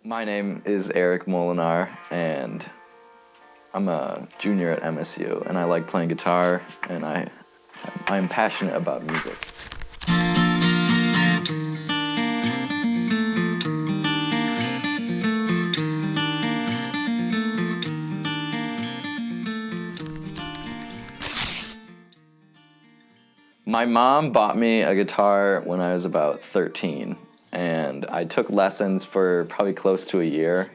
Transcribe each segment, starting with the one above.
My name is Erik Molenaar, and I'm a junior at MSU, and I like playing guitar, and I'm passionate about music. My mom bought me a guitar when I was about 13, and I took lessons for probably close to a year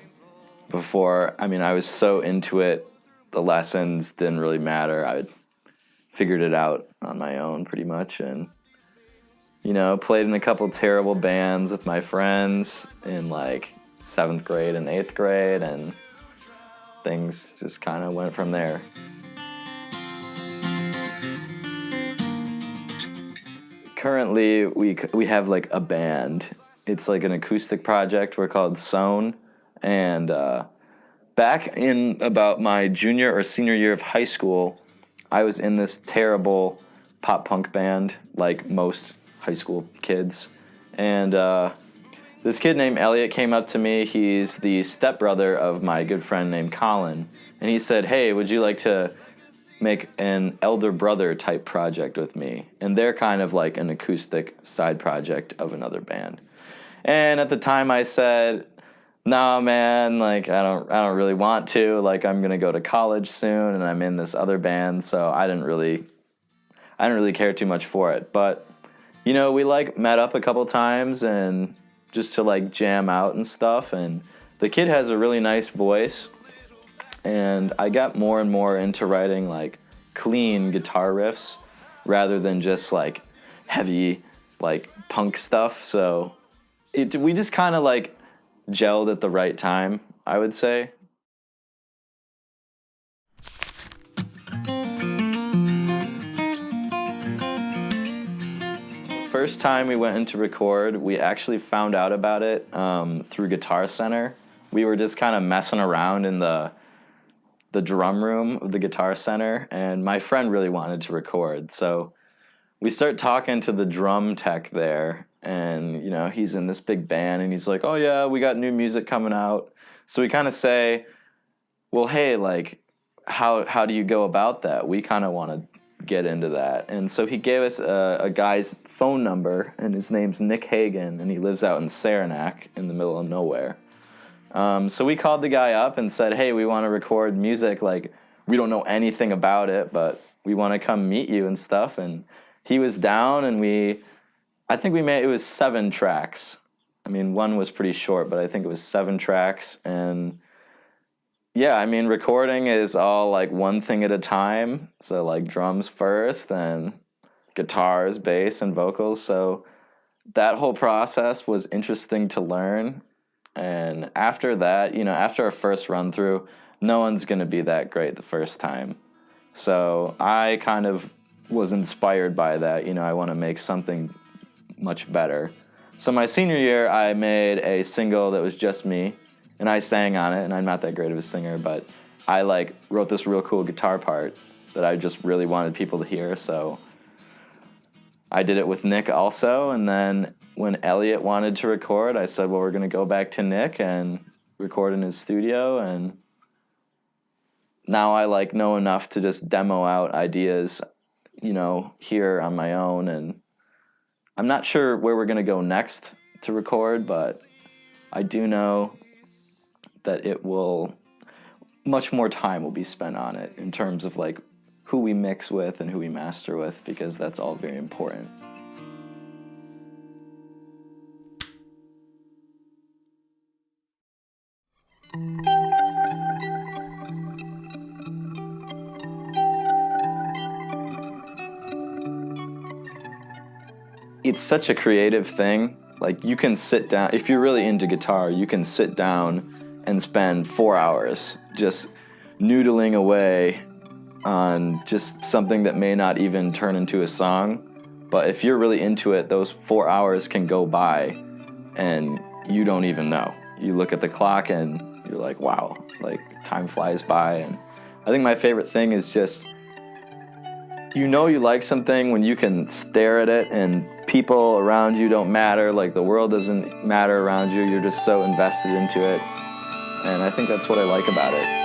before. I was so into it, the lessons didn't really matter. I figured it out on my own pretty much, and, played in a couple terrible bands with my friends in like 7th grade and 8th grade, and things just kind of went from there. Currently, we have like a band. It's like an acoustic project. We're called Sewn, and back in about my junior or senior year of high school, I was in this terrible pop punk band, like most high school kids. And this kid named Elliot came up to me. He's the stepbrother of my good friend named Colin, and he said, "Hey, would you like to make an elder brother type project with me?" And they're kind of like an acoustic side project of another band. And at the time I said, "No, man, like I don't really want to. Like I'm gonna go to college soon, and I'm in this other band, so I didn't really care too much for it." But we like met up a couple times and just to like jam out and stuff. And the kid has a really nice voice. And I got more and more into writing like clean guitar riffs rather than just like heavy like punk stuff. So we just kind of like gelled at the right time, I would say. The first time we went into record, we actually found out about it through Guitar Center. We were just kind of messing around in the drum room of the Guitar Center, and my friend really wanted to record. So we start talking to the drum tech there, and, he's in this big band, and he's like, "Oh yeah, we got new music coming out." So we kind of say, "Well, hey, like, how do you go about that? We kind of want to get into that." And so he gave us a guy's phone number, and his name's Nick Hagan, and he lives out in Saranac in the middle of nowhere. So we called the guy up and said, "Hey, we want to record music. Like, we don't know anything about it, but we want to come meet you and stuff." And he was down, and I think it was 7 tracks. One was pretty short, but I think it was 7 tracks. And yeah, recording is all like one thing at a time. So like drums first, and guitars, bass, and vocals. So that whole process was interesting to learn. And after that, after our first run through, no one's going to be that great the first time. So I kind of was inspired by that. I want to make something much better. So my senior year, I made a single that was just me, and I sang on it, and I'm not that great of a singer, but I wrote this real cool guitar part that I just really wanted people to hear. So I did it with Nick also, and then when Elliot wanted to record, I said, well, we're going to go back to Nick and record in his studio, and now I know enough to just demo out ideas, here on my own, and I'm not sure where we're going to go next to record, but I do know that much more time will be spent on it in terms of who we mix with and who we master with, because that's all very important. It's such a creative thing. You can sit down, if you're really into guitar, you can sit down and spend 4 hours just noodling away on just something that may not even turn into a song. But if you're really into it, those 4 hours can go by and you don't even know. You look at the clock and you're like, wow, time flies by. And I think my favorite thing is just You know you like something when you can stare at it and people around you don't matter, like the world doesn't matter around you, you're just so invested into it. And I think that's what I like about it.